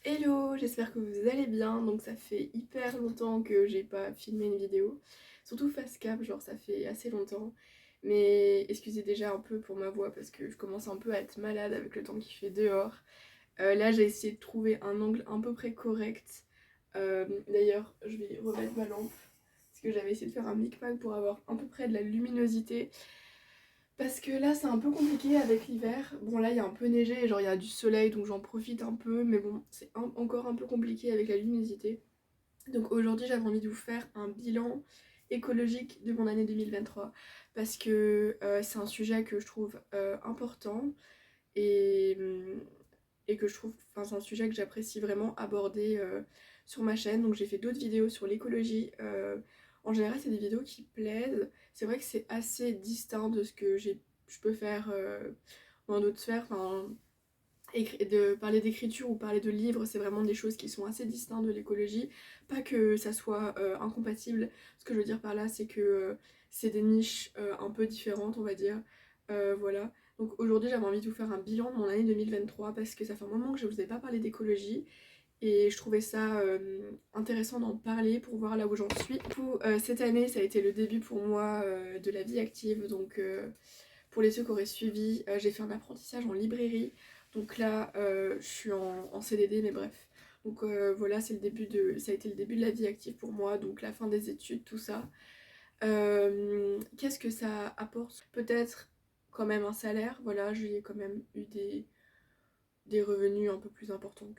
Hello, j'espère que vous allez bien. Donc ça fait hyper longtemps que j'ai pas filmé une vidéo, surtout face cam, genre ça fait assez longtemps. Mais excusez déjà un peu pour ma voix parce que je commence un peu à être malade avec le temps qu'il fait dehors. Là j'ai essayé de trouver un angle à peu près correct. D'ailleurs je vais remettre ma lampe parce que j'avais essayé de faire un micmac pour avoir à peu près de la luminosité. Parce que là c'est un peu compliqué avec l'hiver. Bon là il y a un peu neigé, genre il y a du soleil donc j'en profite un peu. Mais bon c'est encore un peu compliqué avec la luminosité. Donc aujourd'hui j'avais envie de vous faire un bilan écologique de mon année 2023. Parce que c'est un sujet que je trouve important. Et, et que je trouve, enfin c'est un sujet que j'apprécie vraiment aborder sur ma chaîne. Donc j'ai fait d'autres vidéos sur l'écologie. En général c'est des vidéos qui plaisent. C'est vrai que c'est assez distinct de ce que je peux faire dans d'autres sphères. Enfin, de parler d'écriture ou parler de livres, c'est vraiment des choses qui sont assez distinctes de l'écologie. Pas que ça soit incompatible. Ce que je veux dire par là, c'est que c'est des niches un peu différentes, on va dire. Voilà. Donc aujourd'hui, j'avais envie de vous faire un bilan de mon année 2023 parce que ça fait un moment que je vous ai pas parlé d'écologie. Et je trouvais ça intéressant d'en parler pour voir là où j'en suis. Du coup, cette année, ça a été le début pour moi de la vie active. Donc, pour les ceux qui auraient suivi, j'ai fait un apprentissage en librairie. Donc là, je suis en CDD, mais bref. Donc voilà, ça a été le début de la vie active pour moi. Donc la fin des études, tout ça. Qu'est-ce que ça apporte? Peut-être quand même un salaire. Voilà, j'ai quand même eu des revenus un peu plus importants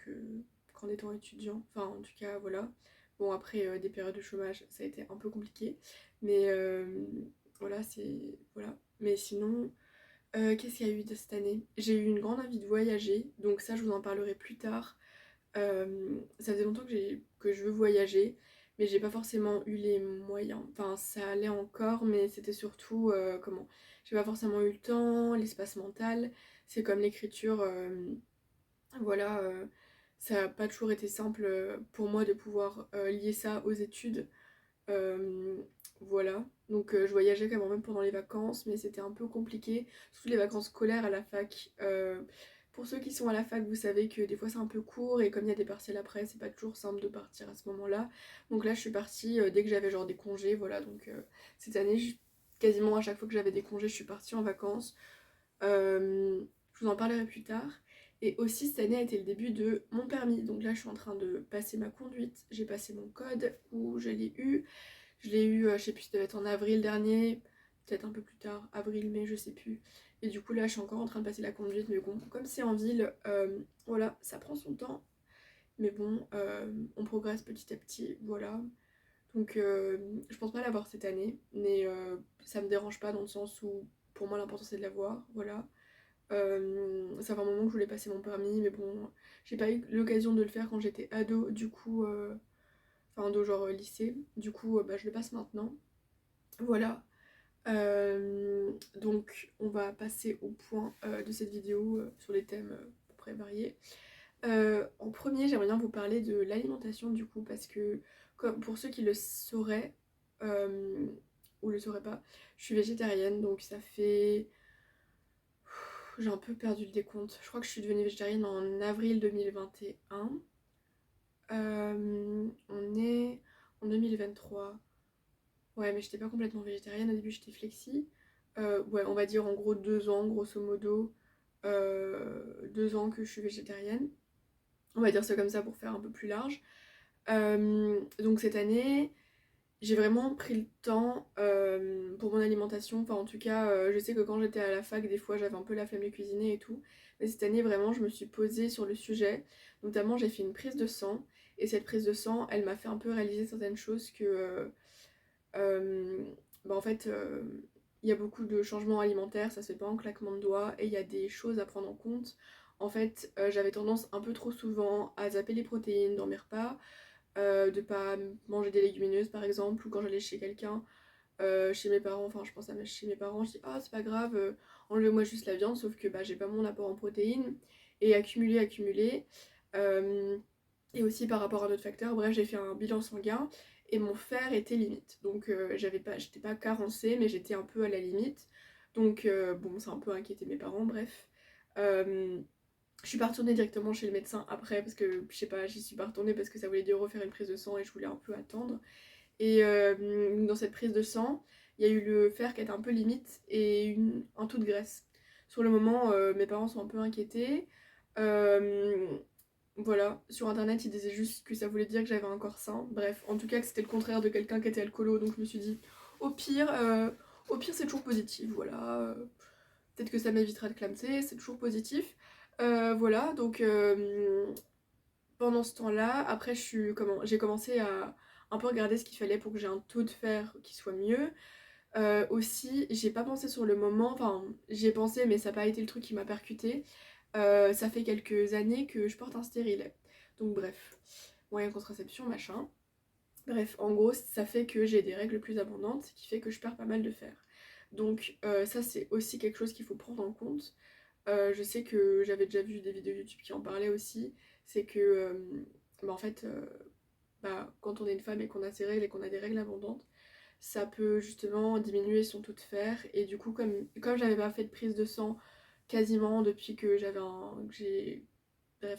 qu'en étant étudiant. Enfin, en tout cas, voilà. Bon, après, des périodes de chômage, ça a été un peu compliqué. Mais voilà, c'est. Voilà. Mais sinon, qu'est-ce qu'il y a eu de cette année? J'ai eu une grande envie de voyager, donc ça, je vous en parlerai plus tard. Ça faisait longtemps que je veux voyager, mais j'ai pas forcément eu les moyens. Enfin, ça allait encore, mais c'était surtout comment? J'ai pas forcément eu le temps, l'espace mental. C'est comme l'écriture. Voilà, ça n'a pas toujours été simple pour moi de pouvoir lier ça aux études. Euh, voilà, donc je voyageais quand même pendant les vacances, mais c'était un peu compliqué, surtout les vacances scolaires à la fac. Pour ceux qui sont à la fac, vous savez que des fois c'est un peu court et comme il y a des partiels après, c'est pas toujours simple de partir à ce moment-là. Donc là, je suis partie dès que j'avais genre des congés, voilà. Donc cette année, quasiment à chaque fois que j'avais des congés, je suis partie en vacances. Je vous en parlerai plus tard. Et aussi, cette année a été le début de mon permis. Donc là, je suis en train de passer ma conduite. J'ai passé mon code où je l'ai eu. Je l'ai eu, je sais plus, ça devait être en avril dernier, peut-être un peu plus tard, avril, mai, je sais plus. Et du coup, là, je suis encore en train de passer la conduite. Mais bon, comme c'est en ville, voilà, ça prend son temps. Mais bon, on progresse petit à petit, voilà. Donc, je pense pas l'avoir cette année. Mais ça me dérange pas dans le sens où, pour moi, l'important c'est de l'avoir, voilà. Ça fait un moment que je voulais passer mon permis, mais bon, j'ai pas eu l'occasion de le faire quand j'étais ado, du coup, enfin ado genre lycée, du coup, bah, je le passe maintenant. Voilà. Donc, on va passer au point de cette vidéo sur les thèmes à peu près variés. En premier, j'aimerais bien vous parler de l'alimentation, du coup, parce que comme pour ceux qui le sauraient euh, ou le sauraient pas, je suis végétarienne, donc ça fait j'ai un peu perdu le décompte. Je crois que je suis devenue végétarienne en avril 2021. On est en 2023. Ouais, mais j'étais pas complètement végétarienne. Au début, j'étais flexi. Ouais, on va dire en gros 2 ans, grosso modo. 2 ans que je suis végétarienne. On va dire ça comme ça pour faire un peu plus large. Donc cette année, j'ai vraiment pris le temps pour mon alimentation. Enfin, en tout cas, je sais que quand j'étais à la fac, des fois, j'avais un peu la flemme de cuisiner et tout. Mais cette année, vraiment, je me suis posée sur le sujet. Notamment, j'ai fait une prise de sang. Et cette prise de sang, elle m'a fait un peu réaliser certaines choses que... euh, bah, en fait, il y a beaucoup de changements alimentaires, ça se fait pas en claquement de doigts. Et il y a des choses à prendre en compte. En fait, j'avais tendance un peu trop souvent à zapper les protéines dans mes repas de pas manger des légumineuses par exemple, ou quand j'allais chez quelqu'un, chez mes parents, enfin je pense à chez mes parents, je dis ah c'est pas grave, enlevez-moi juste la viande, sauf que bah, j'ai pas mon apport en protéines, et accumuler, euh, et aussi par rapport à d'autres facteurs, bref j'ai fait un bilan sanguin, et mon fer était limite, donc j'étais pas carencée, mais j'étais un peu à la limite, donc bon ça a un peu inquiété mes parents, bref. Euh, Je suis pas retournée directement chez le médecin après parce que je sais pas, j'y suis pas retournée parce que ça voulait dire refaire une prise de sang et je voulais un peu attendre. Et dans cette prise de sang, il y a eu le fer qui était un peu limite et un taux de graisse. Sur le moment, mes parents sont un peu inquiétés. Euh, voilà, sur internet, ils disaient juste que ça voulait dire que j'avais un corps sain. Bref, en tout cas, que c'était le contraire de quelqu'un qui était alcoolo. Donc je me suis dit, au pire, euh, au pire c'est toujours positif. Voilà, peut-être que ça m'évitera de clamser, c'est toujours positif. Voilà, donc pendant ce temps-là, après, j'ai commencé à un peu regarder ce qu'il fallait pour que j'ai un taux de fer qui soit mieux. Aussi, j'ai pas pensé sur le moment, enfin, j'y ai pensé, mais ça n'a pas été le truc qui m'a percuté. Ça fait quelques années que je porte un stérilet. Donc, bref, moyen de contraception, machin. Bref, en gros, ça fait que j'ai des règles plus abondantes, ce qui fait que je perds pas mal de fer. Donc, ça, c'est aussi quelque chose qu'il faut prendre en compte. Je sais que j'avais déjà vu des vidéos YouTube qui en parlaient aussi. C'est que, en fait, quand on est une femme et qu'on a ses règles et qu'on a des règles abondantes, ça peut justement diminuer son taux de fer. Et du coup, comme j'avais pas fait de prise de sang quasiment depuis que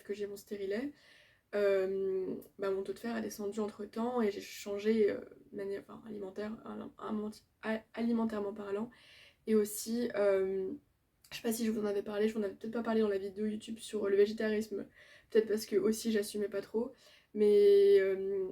que j'ai mon stérilet, mon taux de fer a descendu entre temps et j'ai changé alimentairement parlant. Et aussi, je sais pas si je vous en avais parlé, je vous en avais peut-être pas parlé dans la vidéo YouTube sur le végétarisme, peut-être parce que aussi j'assumais pas trop, mais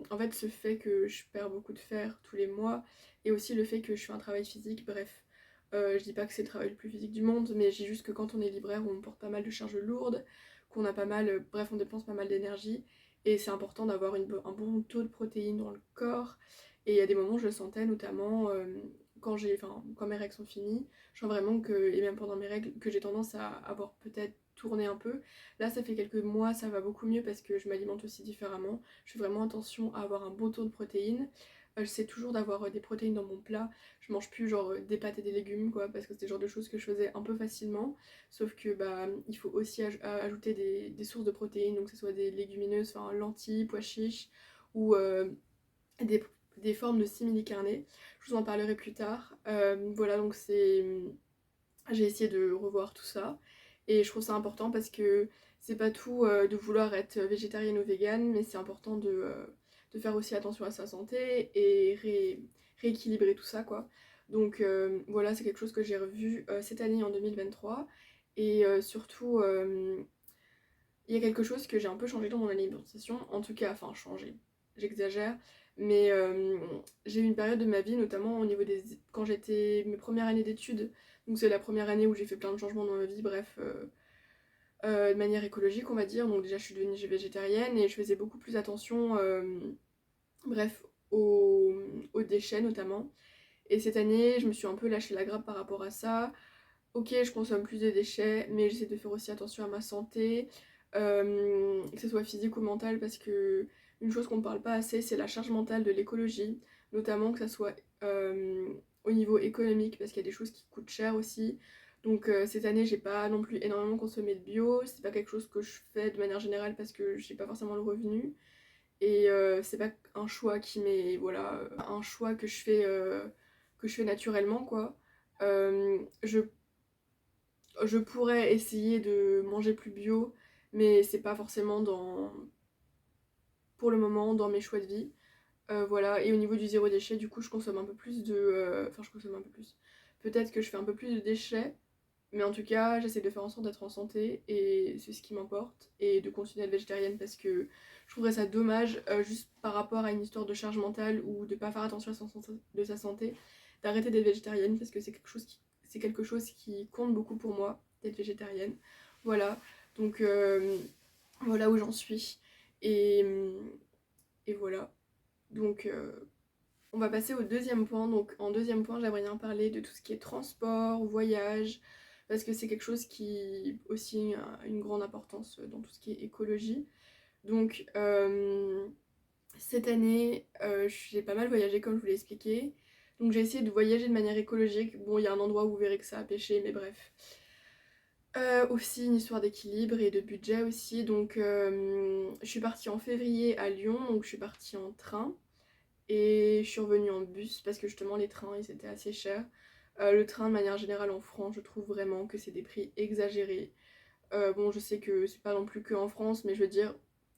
en fait ce fait que je perds beaucoup de fer tous les mois et aussi le fait que je fais un travail physique, bref, je dis pas que c'est le travail le plus physique du monde, mais je dis juste que quand on est libraire on porte pas mal de charges lourdes, qu'on a pas mal, bref on dépense pas mal d'énergie et c'est important d'avoir un bon taux de protéines dans le corps et il y a des moments je le sentais notamment quand mes règles sont finies, je sens vraiment que, et même pendant mes règles, que j'ai tendance à avoir peut-être tourné un peu. Là, ça fait quelques mois, ça va beaucoup mieux parce que je m'alimente aussi différemment. Je fais vraiment attention à avoir un bon taux de protéines. J'essaie toujours d'avoir des protéines dans mon plat. Je mange plus genre des pâtes et des légumes, quoi, parce que c'est le genre de choses que je faisais un peu facilement. Sauf que il faut aussi ajouter des sources de protéines, donc que ce soit des légumineuses, enfin lentilles, pois chiches, ou des, des formes de simili-carnés. Je vous en parlerai plus tard. Voilà, donc j'ai essayé de revoir tout ça. Et je trouve ça important parce que c'est pas tout de vouloir être végétarienne ou végane, mais c'est important de faire aussi attention à sa santé et rééquilibrer tout ça, quoi. Donc voilà, c'est quelque chose que j'ai revu cette année en 2023. Et surtout, il y a quelque chose que j'ai un peu changé dans mon alimentation. En tout cas, enfin, changé, j'exagère. Mais j'ai eu une période de ma vie, notamment au niveau des... quand j'étais mes premières années d'études, donc c'est la première année où j'ai fait plein de changements dans ma vie, bref, de manière écologique on va dire. Donc déjà je suis devenue végétarienne et je faisais beaucoup plus attention, bref, aux déchets notamment. Et cette année je me suis un peu lâché la grappe par rapport à ça. Ok, je consomme plus de déchets, mais j'essaie de faire aussi attention à ma santé, que ce soit physique ou mentale, parce que une chose qu'on ne parle pas assez, c'est la charge mentale de l'écologie, notamment que ce soit au niveau économique, parce qu'il y a des choses qui coûtent cher aussi. Donc cette année, j'ai pas non plus énormément consommé de bio, c'est pas quelque chose que je fais de manière générale parce que j'ai pas forcément le revenu. Et c'est pas un choix qui m'est, voilà, un choix que je fais naturellement, quoi. Je pourrais essayer de manger plus bio, mais c'est pas forcément pour le moment dans mes choix de vie. Voilà, et au niveau du zéro déchet, du coup, je consomme un peu plus de. Enfin, je consomme un peu plus. Peut-être que je fais un peu plus de déchets, mais en tout cas, j'essaie de faire en sorte d'être en santé, et c'est ce qui m'importe, et de continuer à être végétarienne parce que je trouverais ça dommage, juste par rapport à une histoire de charge mentale ou de pas faire attention à de sa santé, d'arrêter d'être végétarienne parce que c'est quelque chose qui compte beaucoup pour moi, d'être végétarienne. Voilà, donc voilà où j'en suis. Et, et voilà. Donc on va passer au deuxième point. Donc en deuxième point, j'aimerais bien parler de tout ce qui est transport, voyage, parce que c'est quelque chose qui aussi a une grande importance dans tout ce qui est écologie. Donc cette année, j'ai pas mal voyagé comme je vous l'ai expliqué. Donc j'ai essayé de voyager de manière écologique. Bon, il y a un endroit où vous verrez que ça a pêché, mais bref. Aussi une histoire d'équilibre et de budget aussi. Donc je suis partie en février à Lyon, donc je suis partie en train. Et je suis revenue en bus parce que justement les trains ils étaient assez chers. Le train de manière générale en France, je trouve vraiment que c'est des prix exagérés. Bon, je sais que c'est pas non plus que en France, mais je veux dire,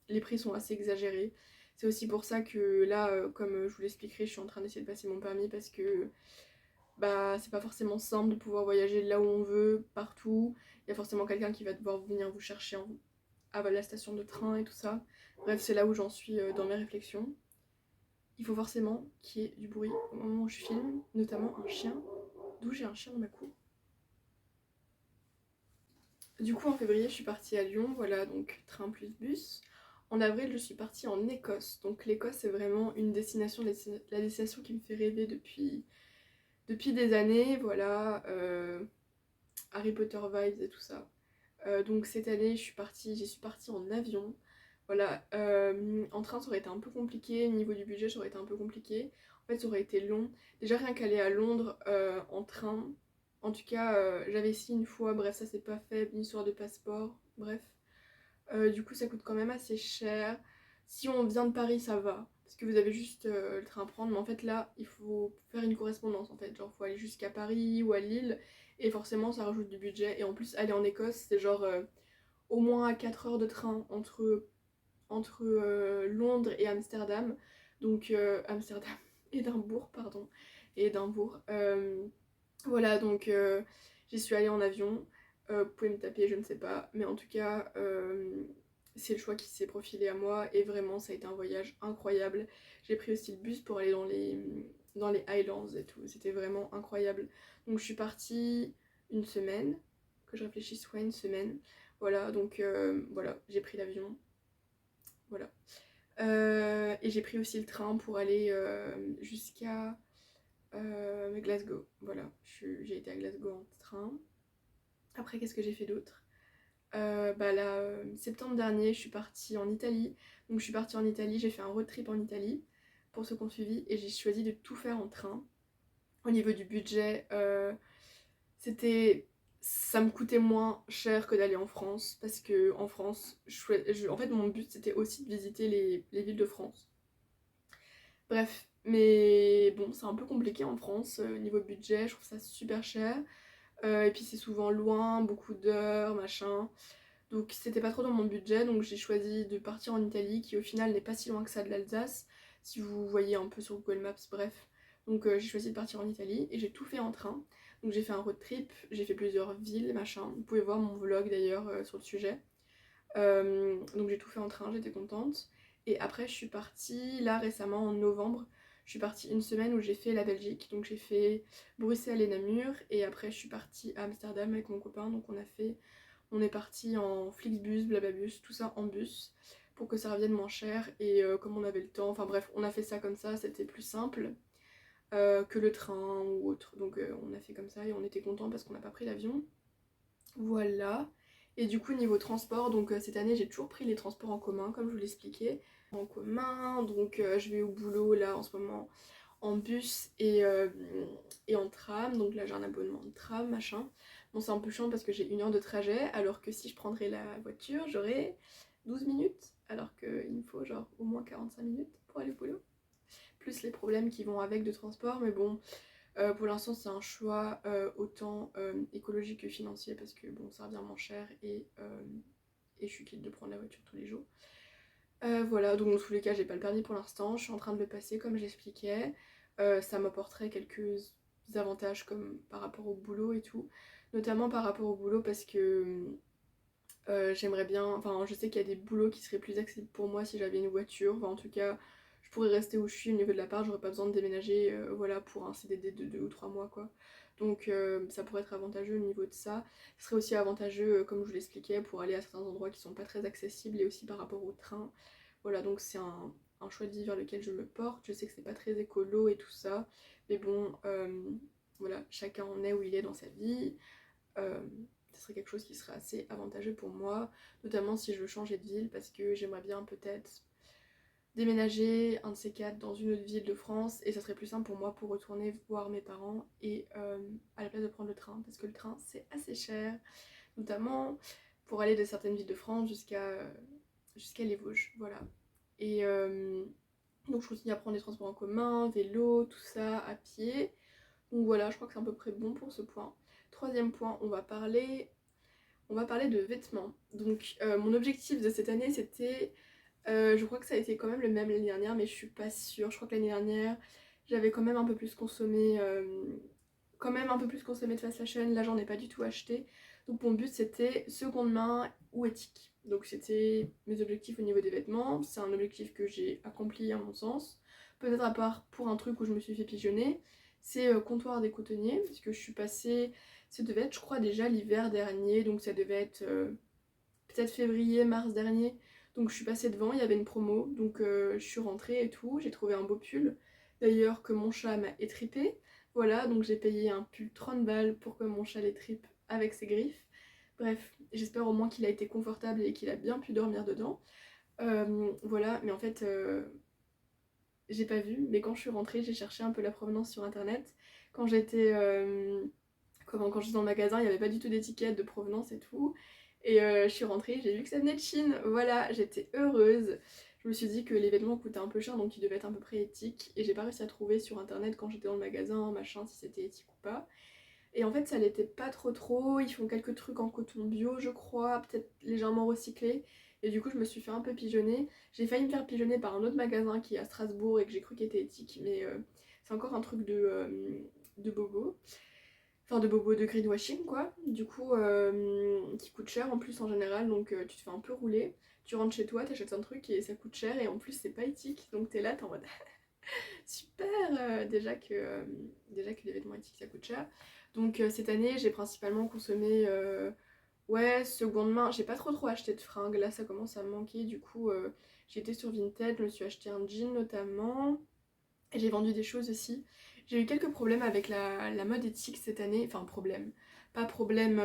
les prix sont assez exagérés. C'est aussi pour ça que là, comme je vous l'expliquerai, je suis en train d'essayer de passer mon permis parce que bah c'est pas forcément simple de pouvoir voyager là où on veut, partout. Il y a forcément quelqu'un qui va devoir venir vous chercher à la station de train et tout ça. Bref, c'est là où j'en suis dans mes réflexions. Il faut forcément qu'il y ait du bruit au moment où je filme, notamment un chien, d'où j'ai un chien dans ma cour. Du coup, en février, je suis partie à Lyon, voilà, donc train plus bus. En avril, je suis partie en Écosse. Donc l'Écosse, c'est vraiment une destination, la destination qui me fait rêver depuis des années, voilà. Harry Potter vibes et tout ça. Donc cette année, j'y suis partie en avion. Voilà, en train ça aurait été un peu compliqué, au niveau du budget ça aurait été un peu compliqué. En fait ça aurait été long. Déjà rien qu'aller à Londres en train, en tout cas j'avais essayé une fois, bref ça c'est pas fait, une histoire de passeport, bref. Du coup ça coûte quand même assez cher. Si on vient de Paris ça va, parce que vous avez juste le train à prendre, mais en fait là il faut faire une correspondance en fait, genre faut aller jusqu'à Paris ou à Lille, et forcément ça rajoute du budget, et en plus aller en Écosse c'est genre au moins 4 heures de train entre Londres et Amsterdam, donc Amsterdam, Édimbourg, pardon, et Édimbourg. Voilà, donc j'y suis allée en avion. Vous pouvez me taper, je ne sais pas, mais en tout cas, c'est le choix qui s'est profilé à moi et vraiment, ça a été un voyage incroyable. J'ai pris aussi le bus pour aller dans les Highlands et tout, c'était vraiment incroyable. Donc je suis partie une semaine, que je réfléchisse, ouais, une semaine. Voilà, donc voilà, j'ai pris l'avion, voilà. Et j'ai pris aussi le train pour aller jusqu'à Glasgow. Voilà, j'ai été à Glasgow en train. Après, qu'est-ce que j'ai fait d'autre? Bah là, septembre dernier, je suis partie en Italie. Donc je suis partie en Italie, j'ai fait un road trip en Italie pour ceux qui ont suivi et j'ai choisi de tout faire en train. Au niveau du budget, c'était ça me coûtait moins cher que d'aller en France parce que en France, en fait mon but c'était aussi de visiter les villes de France. Bref, mais bon, c'est un peu compliqué en France niveau budget, je trouve ça super cher. Et puis c'est souvent loin, beaucoup d'heures, machin. Donc c'était pas trop dans mon budget, donc j'ai choisi de partir en Italie, qui au final n'est pas si loin que ça de l'Alsace, si vous voyez un peu sur Google Maps, bref. Donc j'ai choisi de partir en Italie et j'ai tout fait en train. Donc j'ai fait un road trip, j'ai fait plusieurs villes, machin. Vous pouvez voir mon vlog d'ailleurs sur le sujet. Donc j'ai tout fait en train, j'étais contente. Et après je suis partie là récemment en novembre. Je suis partie une semaine où j'ai fait la Belgique. Donc j'ai fait Bruxelles et Namur. Et après je suis partie à Amsterdam avec mon copain. Donc on est parti en Flixbus, Blababus, tout ça en bus. Pour que ça revienne moins cher. Et comme on avait le temps, enfin bref, on a fait ça comme ça, c'était plus simple. Que le train ou autre. Donc on a fait comme ça et on était content parce qu'on n'a pas pris l'avion. Voilà. Et du coup, niveau transport, donc cette année, j'ai toujours pris les transports en commun, comme je vous l'expliquais. En commun, donc je vais au boulot là en ce moment en bus et en tram. Donc là, j'ai un abonnement de tram, machin. Bon, c'est un peu chiant parce que j'ai 1 heure de trajet, alors que si je prendrais la voiture, j'aurais 12 minutes, alors qu'il me faut genre au moins 45 minutes pour aller au boulot. Plus les problèmes qui vont avec de transport, mais bon, pour l'instant, c'est un choix autant écologique que financier parce que bon, ça revient moins cher et je suis quitte de prendre la voiture tous les jours. Voilà, donc dans tous les cas, j'ai pas le permis pour l'instant, je suis en train de le passer comme j'expliquais. Ça m'apporterait quelques avantages comme par rapport au boulot et tout, notamment par rapport au boulot parce que j'aimerais bien, enfin je sais qu'il y a des boulots qui seraient plus accessibles pour moi si j'avais une voiture, enfin en tout cas je pourrais rester où je suis au niveau de l'appart, j'aurais pas besoin de déménager voilà, pour un CDD de 2 ou 3 mois quoi. Donc ça pourrait être avantageux au niveau de ça. Ce serait aussi avantageux, comme je vous l'expliquais, pour aller à certains endroits qui sont pas très accessibles et aussi par rapport au train. Voilà, donc c'est un choix de vie vers lequel je me porte. Je sais que c'est pas très écolo et tout ça, mais bon, voilà, chacun en est où il est dans sa vie. Euh, Ce serait quelque chose qui serait assez avantageux pour moi, notamment si je veux changer de ville, parce que j'aimerais bien peut-être déménager un de ces quatre dans une autre ville de France, et ça serait plus simple pour moi pour retourner voir mes parents et à la place de prendre le train, parce que le train c'est assez cher, notamment pour aller de certaines villes de France jusqu'à les Vosges, voilà. Et donc je continue à prendre des transports en commun, vélo, tout ça, à pied. Donc voilà, je crois que c'est à peu près bon pour ce point. Troisième point, on va parler on va parler de vêtements. Donc mon objectif de cette année c'était, je crois que ça a été quand même le même l'année dernière, mais je suis pas sûre. Je crois que l'année dernière j'avais quand même un peu plus consommé, de fast fashion. Là j'en ai pas du tout acheté. Donc mon but c'était seconde main ou éthique. Donc c'était mes objectifs au niveau des vêtements. C'est un objectif que j'ai accompli à mon sens. Peut-être à part pour un truc où je me suis fait pigeonner. C'est comptoir des cotonniers, parce que je suis passée, ça devait être je crois déjà l'hiver dernier, donc ça devait être peut-être février, mars dernier. Donc je suis passée devant, il y avait une promo, donc je suis rentrée et tout, j'ai trouvé un beau pull. D'ailleurs que mon chat m'a étripé. Voilà, donc j'ai payé un pull 30 balles pour que mon chat l'étripe avec ses griffes. Bref, j'espère au moins qu'il a été confortable et qu'il a bien pu dormir dedans. Voilà, mais en fait, j'ai pas vu, mais quand je suis rentrée, j'ai cherché un peu la provenance sur internet. Quand j'étais quand j'étais dans le magasin, il n'y avait pas du tout d'étiquette de provenance et tout. Et je suis rentrée, j'ai vu que ça venait de Chine. Voilà, j'étais heureuse. Je me suis dit que les vêtements coûtaient un peu cher, donc ils devaient être à peu près éthiques. Et j'ai pas réussi à trouver sur internet quand j'étais dans le magasin, machin, si c'était éthique ou pas. Et en fait, ça l'était pas trop trop. Ils font quelques trucs en coton bio, je crois, peut-être légèrement recyclé. Et du coup, je me suis fait un peu pigeonner. J'ai failli me faire pigeonner par un autre magasin qui est à Strasbourg et que j'ai cru qu'il était éthique, mais c'est encore un truc de bobo. Enfin, de bobo de greenwashing, quoi. Du coup, qui coûte cher en plus en général, donc tu te fais un peu rouler. Tu rentres chez toi, t'achètes un truc et ça coûte cher et en plus c'est pas éthique. Donc t'es là, t'es en mode super, déjà que les vêtements éthiques ça coûte cher. Donc cette année j'ai principalement consommé ouais seconde main. J'ai pas trop acheté de fringues, là ça commence à me manquer. Du coup j'ai été sur Vinted, je me suis acheté un jean notamment. Et j'ai vendu des choses aussi. J'ai eu quelques problèmes avec la mode éthique cette année. Enfin problème. Pas problème,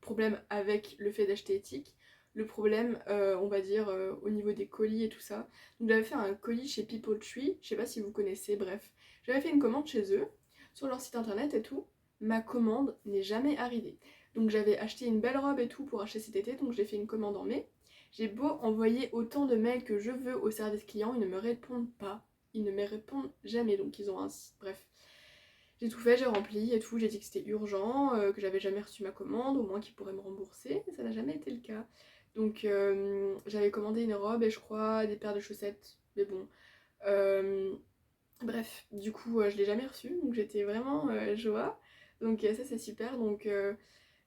problème avec le fait d'acheter éthique. Le problème, on va dire, au niveau des colis et tout ça. Donc j'avais fait un colis chez People Tree, je sais pas si vous connaissez, bref. J'avais fait une commande chez eux, sur leur site internet et tout. Ma commande n'est jamais arrivée. Donc j'avais acheté une belle robe et tout pour acheter cet été, donc j'ai fait une commande en mai. J'ai beau envoyer autant de mails que je veux au service client, ils ne me répondent pas. Ils ne me répondent jamais, donc ils ont un... Bref. J'ai tout fait, j'ai rempli et tout, j'ai dit que c'était urgent, que j'avais jamais reçu ma commande, au moins qu'ils pourraient me rembourser, mais ça n'a jamais été le cas. Donc j'avais commandé une robe et je crois des paires de chaussettes, mais bon. Euh, Bref, du coup je l'ai jamais reçue, donc j'étais vraiment joie. Donc ça c'est super, donc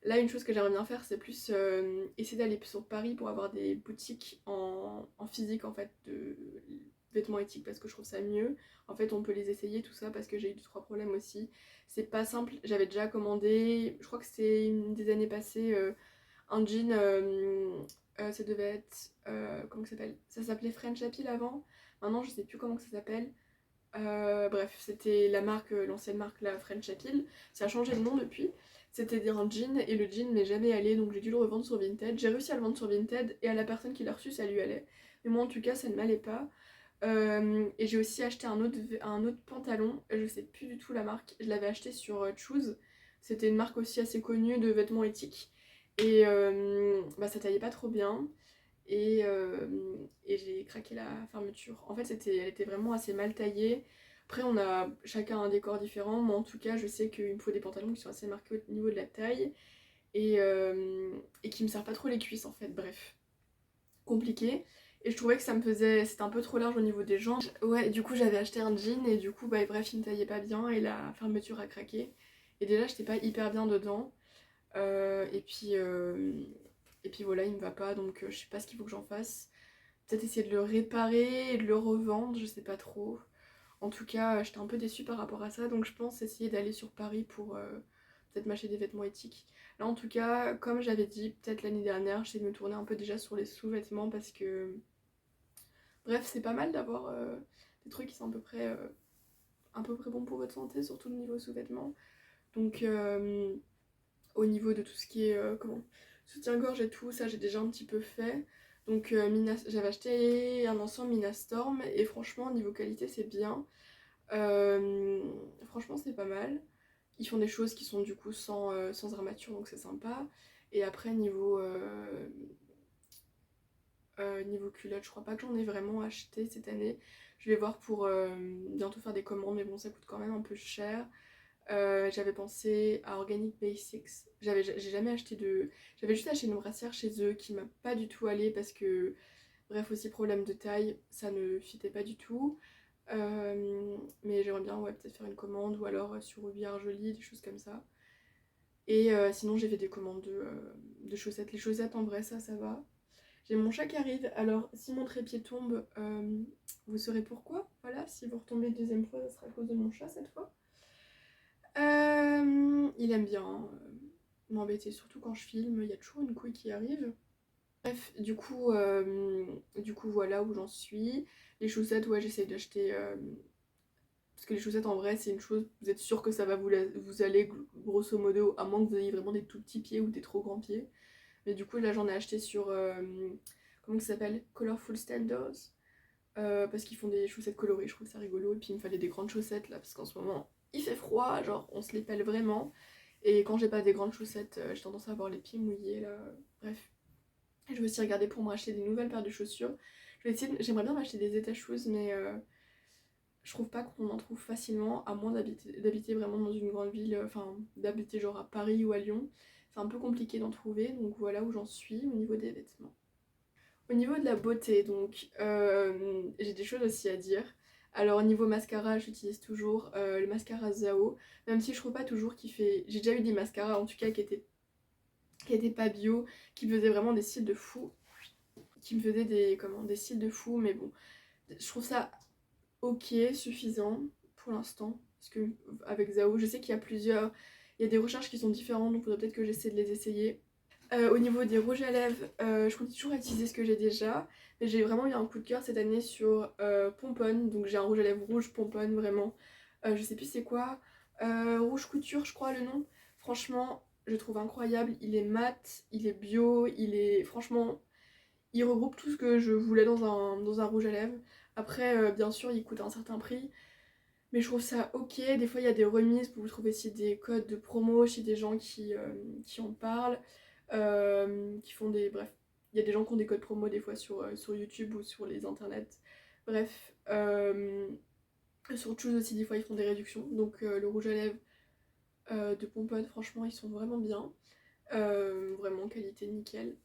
là une chose que j'aimerais bien faire c'est plus essayer d'aller sur Paris pour avoir des boutiques en physique en fait de vêtements éthiques parce que je trouve ça mieux. En fait on peut les essayer tout ça parce que j'ai eu 2-3 problèmes aussi. C'est pas simple, j'avais déjà commandé, je crois que c'est une des années passées, un jean, ça devait être, comment ça s'appelle? Ça s'appelait French Appeal avant, maintenant je sais plus comment que ça s'appelle. Bref, c'était la marque, l'ancienne marque, la French Appeal. Ça a changé de nom depuis. C'était un jean et le jean n'est jamais allé, donc j'ai dû le revendre sur Vinted. J'ai réussi à le vendre sur Vinted et à la personne qui l'a reçu, ça lui allait. Mais moi, en tout cas, ça ne m'allait pas. Et j'ai aussi acheté un autre pantalon, je sais plus du tout la marque. Je l'avais acheté sur Choose. C'était une marque aussi assez connue de vêtements éthiques. Et bah, ça taillait pas trop bien et j'ai craqué la fermeture. En fait, elle était vraiment assez mal taillée. Après, on a chacun un décor différent. Moi, en tout cas, je sais qu'il me faut des pantalons qui sont assez marqués au niveau de la taille et qui me servent pas trop les cuisses, en fait. Bref, compliqué. Et je trouvais que ça me faisait... C'était un peu trop large au niveau des jambes. Ouais, du coup, j'avais acheté un jean et du coup, bah, bref, il me taillait pas bien et la fermeture a craqué. Et déjà, j'étais pas hyper bien dedans. Euh, et puis... euh, et puis voilà, il me va pas, donc je sais pas ce qu'il faut que j'en fasse. Peut-être essayer de le réparer et de le revendre, je sais pas trop. En tout cas, j'étais un peu déçue par rapport à ça, donc je pense essayer d'aller sur Paris pour peut-être m'acheter des vêtements éthiques. Là, en tout cas, comme j'avais dit, peut-être l'année dernière, j'essaie de me tourner un peu déjà sur les sous-vêtements parce que... Bref, c'est pas mal d'avoir des trucs qui sont à peu près bons pour votre santé, surtout le niveau sous-vêtements. Donc, au niveau de tout ce qui est comment soutien-gorge et tout, ça j'ai déjà un petit peu fait. Donc j'avais acheté un ensemble Minastorm et franchement niveau qualité c'est bien. Franchement c'est pas mal. Ils font des choses qui sont du coup sans armature donc c'est sympa. Et après niveau culotte, je crois pas que j'en ai vraiment acheté cette année. Je vais voir pour bientôt faire des commandes mais bon ça coûte quand même un peu cher. J'avais pensé à Organic Basics. J'ai jamais acheté de... J'avais juste acheté une brassière chez eux qui m'a pas du tout allé parce que, bref, aussi problème de taille, ça ne fitait pas du tout. Mais j'aimerais bien, ouais, peut-être faire une commande ou alors sur Ruby Arjoli, des choses comme ça. Et sinon, j'ai fait des commandes de chaussettes. Les chaussettes, en vrai, ça va. J'ai mon chat qui arrive, alors si mon trépied tombe, vous saurez pourquoi. Voilà, si vous retombez une deuxième fois, ça sera à cause de mon chat cette fois. Il aime bien m'embêter, surtout quand je filme, il y a toujours une couille qui arrive. Bref, du coup voilà où j'en suis. Les chaussettes, ouais, j'essaie d'acheter... parce que les chaussettes, en vrai, c'est une chose, vous êtes sûr que ça va vous aller grosso modo, à moins que vous ayez vraiment des tout petits pieds ou des trop grands pieds. Mais du coup, là, j'en ai acheté sur... comment ça s'appelle? Colorful Standards. Parce qu'ils font des chaussettes colorées, je trouve ça rigolo. Et puis il me fallait des grandes chaussettes là, parce qu'en ce moment il fait froid, genre on se les pèle vraiment. Et quand j'ai pas des grandes chaussettes, j'ai tendance à avoir les pieds mouillés là. Bref. Et je vais aussi regarder pour m'acheter des nouvelles paires de chaussures. J'aimerais bien m'acheter des Zeta Shoes, mais je trouve pas qu'on en trouve facilement, à moins d'habiter vraiment dans une grande ville, enfin d'habiter genre à Paris ou à Lyon. C'est un peu compliqué d'en trouver, donc voilà où j'en suis au niveau des vêtements. Au niveau de la beauté, donc j'ai des choses aussi à dire. Alors au niveau mascara, j'utilise toujours le mascara Zao, même si je trouve pas toujours qu'il fait... J'ai déjà eu des mascaras en tout cas qui étaient pas bio, qui me faisaient vraiment des cils de fou, qui me faisaient des cils de fou, mais bon, je trouve ça ok, suffisant pour l'instant, parce que avec Zao, je sais qu'il y a il y a des recherches qui sont différentes, donc il faudrait peut-être que j'essaie de les essayer. Au niveau des rouges à lèvres, je continue toujours à utiliser ce que j'ai déjà. Mais j'ai vraiment eu un coup de cœur cette année sur Pomponne. Donc j'ai un rouge à lèvres rouge Pomponne, vraiment. Je sais plus c'est quoi. Rouge Couture, je crois le nom. Franchement, je le trouve incroyable. Il est mat, il est bio, il est... Franchement, il regroupe tout ce que je voulais dans un rouge à lèvres. Après, bien sûr, il coûte un certain prix. Mais je trouve ça ok. Des fois, il y a des remises pour vous trouver aussi des codes de promo chez des gens qui en parlent, qui font des... Bref, il y a des gens qui ont des codes promo des fois sur YouTube ou sur les internets. Bref, sur Choose aussi, des fois, ils font des réductions. Donc, le rouge à lèvres de Pomponne, franchement, ils sont vraiment bien. Vraiment, qualité nickel.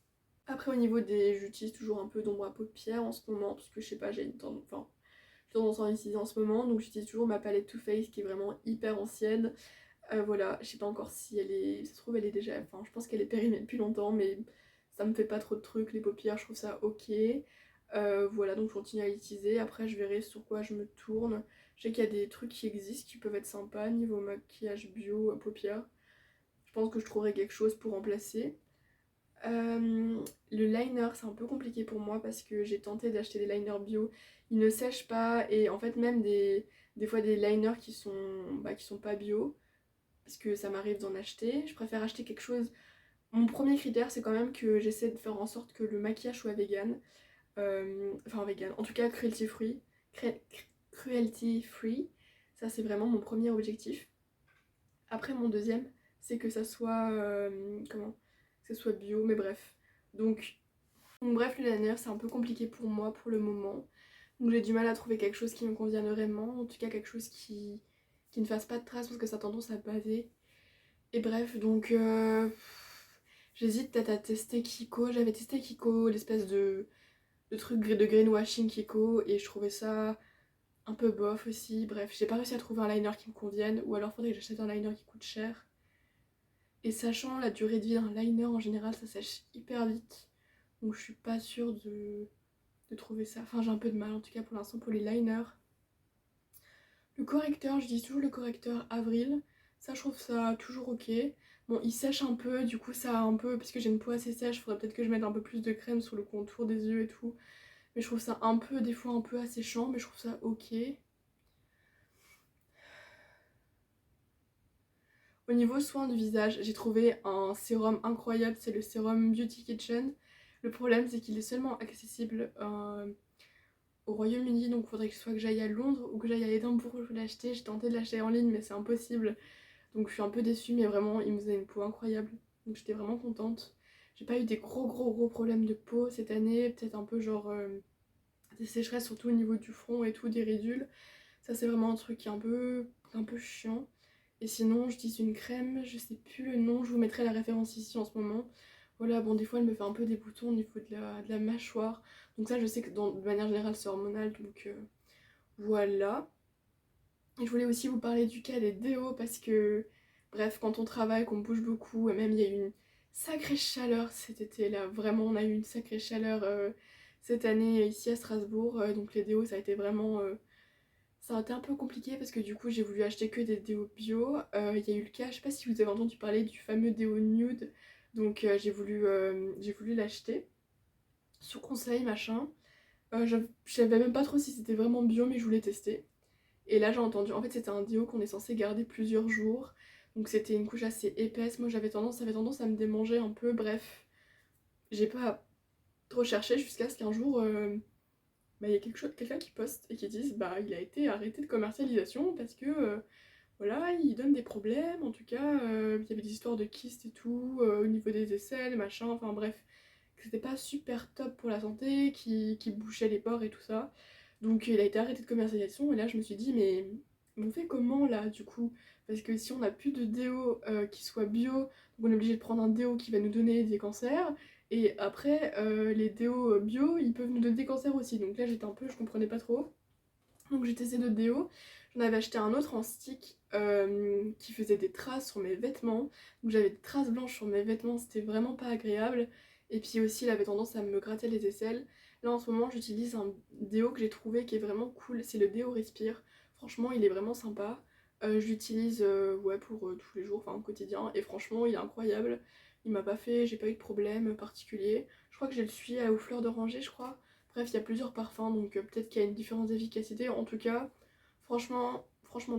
Après, au niveau des... J'utilise toujours un peu d'ombre à paupières en ce moment, parce que je sais pas, j'ai une tendance... Enfin, tendance à utiliser en ce moment, donc j'utilise toujours ma palette Too Faced qui est vraiment hyper ancienne. Voilà, je sais pas encore si elle est... Ça se trouve elle est déjà... Enfin, je pense qu'elle est périmée depuis longtemps, mais ça me fait pas trop de trucs, les paupières, je trouve ça ok. Voilà, donc je continue à l'utiliser. Après, je verrai sur quoi je me tourne. Je sais qu'il y a des trucs qui existent qui peuvent être sympas niveau maquillage bio, paupières. Je pense que je trouverai quelque chose pour remplacer. Le liner, c'est un peu compliqué pour moi parce que j'ai tenté d'acheter des liners bio. Ils ne sèchent pas et en fait même des fois des liners qui sont pas bio parce que ça m'arrive d'en acheter. Je préfère acheter quelque chose. Mon premier critère c'est quand même que j'essaie de faire en sorte que le maquillage soit vegan. Enfin vegan, en tout cas cruelty free. Cruelty free. Ça c'est vraiment mon premier objectif. Après mon deuxième c'est que ça soit... comment? Que ça soit bio, mais bref. Donc bref, le liner c'est un peu compliqué pour moi pour le moment. Donc j'ai du mal à trouver quelque chose qui me convienne vraiment, en tout cas quelque chose qui ne fasse pas de traces parce que ça a tendance à baver. Et bref, donc j'hésite peut-être à tester Kiko. J'avais testé Kiko, l'espèce de truc de greenwashing Kiko, et je trouvais ça un peu bof aussi. Bref, j'ai pas réussi à trouver un liner qui me convienne, ou alors faudrait que j'achète un liner qui coûte cher. Et sachant la durée de vie d'un liner en général, ça sèche hyper vite. Donc je suis pas sûre de trouver ça. Enfin, j'ai un peu de mal en tout cas pour l'instant pour les liners. Le correcteur, je dis toujours le correcteur Avril. Ça, je trouve ça toujours ok. Bon, il sèche un peu, du coup, ça a un peu. Parce que j'ai une peau assez sèche, faudrait peut-être que je mette un peu plus de crème sur le contour des yeux et tout. Mais je trouve ça un peu, des fois, un peu asséchant, mais je trouve ça ok. Au niveau soin du visage, j'ai trouvé un sérum incroyable, c'est le sérum Beauty Kitchen. Le problème, c'est qu'il est seulement accessible au Royaume-Uni, donc il faudrait que soit que j'aille à Londres ou que j'aille à Édimbourg pour l'acheter. J'ai tenté de l'acheter en ligne, mais c'est impossible. Donc je suis un peu déçue, mais vraiment, il me faisait une peau incroyable. Donc j'étais vraiment contente. J'ai pas eu des gros problèmes de peau cette année, peut-être un peu genre des sécheresses, surtout au niveau du front et tout, des ridules. Ça, c'est vraiment un truc qui est un peu chiant. Et sinon, j'utilise une crème, je sais plus le nom, je vous mettrai la référence ici en ce moment. Voilà, bon, des fois, elle me fait un peu des boutons au niveau de la mâchoire. Donc ça, je sais que de manière générale, c'est hormonal, donc voilà. Et je voulais aussi vous parler du cas des déos parce que, bref, quand on travaille, qu'on bouge beaucoup, et même il y a eu une sacrée chaleur cet été-là. Vraiment, on a eu une sacrée chaleur cette année ici à Strasbourg. Donc les déos, ça a été vraiment... ça a été un peu compliqué parce que du coup, j'ai voulu acheter que des déos bio. Il y a eu le cas, je sais pas si vous avez entendu parler du fameux déo nude. Donc j'ai voulu l'acheter sur conseil, machin. Je savais même pas trop si c'était vraiment bio, mais je voulais tester. Et là j'ai entendu, en fait c'était un déo qu'on est censé garder plusieurs jours. Donc c'était une couche assez épaisse, moi ça avait tendance à me démanger un peu, bref. J'ai pas trop cherché jusqu'à ce qu'un jour, il y a quelqu'un qui poste et qui dise bah il a été arrêté de commercialisation parce que voilà, il donne des problèmes, en tout cas il y avait des histoires de kystes et tout, au niveau des aisselles, machin, enfin bref. Que c'était pas super top pour la santé, qui bouchait les pores et tout ça. Donc il a été arrêté de commercialisation et là je me suis dit mais on fait comment là du coup? Parce que si on n'a plus de déo qui soit bio, donc on est obligé de prendre un déo qui va nous donner des cancers. Et après les déos bio ils peuvent nous donner des cancers aussi. Donc là j'étais un peu, je comprenais pas trop. Donc j'ai testé d'autres déos. J'en avais acheté un autre en stick qui faisait des traces sur mes vêtements. Donc j'avais des traces blanches sur mes vêtements, c'était vraiment pas agréable. Et puis aussi il avait tendance à me gratter les aisselles. Là en ce moment j'utilise un déo que j'ai trouvé qui est vraiment cool, c'est le déo Respire. Franchement il est vraiment sympa. Je l'utilise ouais, pour tous les jours, enfin au quotidien. Et franchement il est incroyable. Il m'a pas fait, j'ai pas eu de problème particulier. Je crois que j'ai le celui aux fleurs d'oranger je crois. Bref, il y a plusieurs parfums, donc peut-être qu'il y a une différence d'efficacité. En tout cas, franchement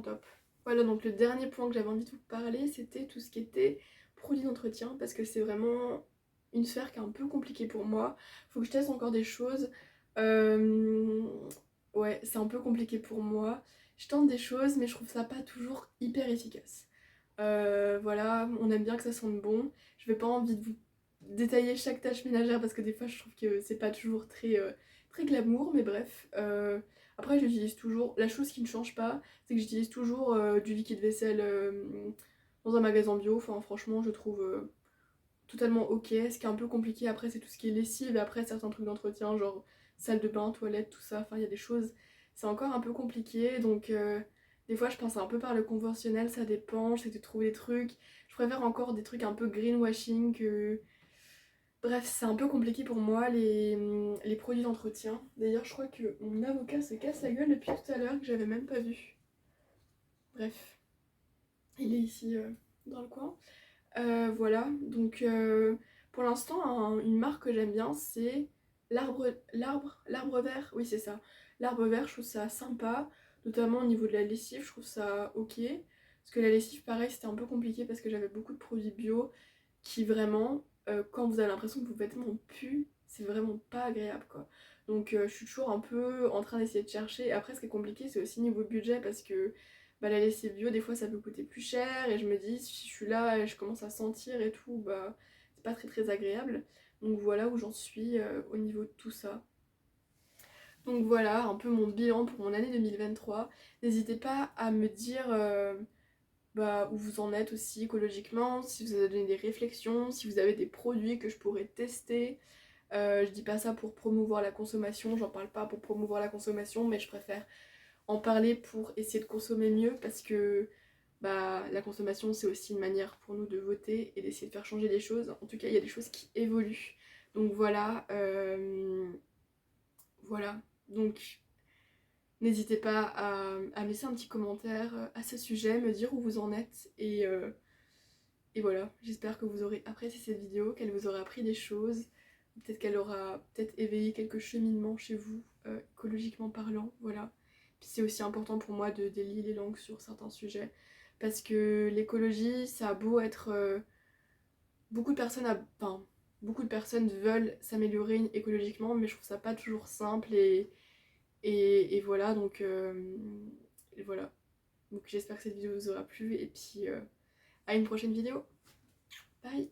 top. Voilà, donc le dernier point que j'avais envie de vous parler, c'était tout ce qui était produits d'entretien, parce que c'est vraiment une sphère qui est un peu compliquée pour moi. Faut que je teste encore des choses. Euh, Ouais, c'est un peu compliqué pour moi. Je tente des choses, mais je trouve ça pas toujours hyper efficace. Voilà, on aime bien que ça sente bon. Je vais pas envie de vous détailler chaque tâche ménagère parce que des fois je trouve que c'est pas toujours très glamour, mais bref. Après j'utilise toujours, la chose qui ne change pas, c'est que j'utilise toujours du liquide vaisselle dans un magasin bio. Enfin franchement je trouve totalement ok. Ce qui est un peu compliqué après c'est tout ce qui est lessive et après certains trucs d'entretien genre salle de bain, toilette, tout ça. Enfin il y a des choses, c'est encore un peu compliqué donc des fois je passe un peu par le conventionnel, ça dépend, j'essaie de trouver des trucs. Je préfère encore des trucs un peu greenwashing que... Bref, c'est un peu compliqué pour moi les produits d'entretien. D'ailleurs, je crois que mon avocat se casse la gueule depuis tout à l'heure que j'avais même pas vu. Bref, il est ici dans le coin. Voilà, donc pour l'instant, une marque que j'aime bien, c'est l'arbre vert. Oui, c'est ça. L'arbre vert, je trouve ça sympa, notamment au niveau de la lessive, je trouve ça ok. Parce que la lessive, pareil, c'était un peu compliqué parce que j'avais beaucoup de produits bio qui vraiment, quand vous avez l'impression que vos vêtements puent, c'est vraiment pas agréable quoi. Donc je suis toujours un peu en train d'essayer de chercher. Après, ce qui est compliqué, c'est aussi niveau budget parce que bah, la lessive bio, des fois ça peut coûter plus cher et je me dis si je suis là et je commence à sentir et tout, bah c'est pas très agréable. Donc voilà où j'en suis au niveau de tout ça. Donc voilà un peu mon bilan pour mon année 2023. N'hésitez pas à me dire bah, où vous en êtes aussi écologiquement, si vous avez donné des réflexions, si vous avez des produits que je pourrais tester. Je dis pas ça pour promouvoir la consommation, j'en parle pas pour promouvoir la consommation, mais je préfère en parler pour essayer de consommer mieux parce que bah, la consommation c'est aussi une manière pour nous de voter et d'essayer de faire changer les choses. En tout cas, il y a des choses qui évoluent. Donc voilà, voilà. Donc n'hésitez pas à me laisser un petit commentaire à ce sujet, me dire où vous en êtes et voilà. J'espère que vous aurez apprécié cette vidéo, qu'elle vous aura appris des choses. Peut-être qu'elle aura peut-être éveillé quelques cheminements chez vous, écologiquement parlant, voilà. Puis c'est aussi important pour moi de délier les langues sur certains sujets, parce que l'écologie, ça a beau être... enfin, beaucoup de personnes veulent s'améliorer écologiquement, mais je trouve ça pas toujours simple, et voilà, donc... et voilà. Donc j'espère que cette vidéo vous aura plu, et puis à une prochaine vidéo. Bye.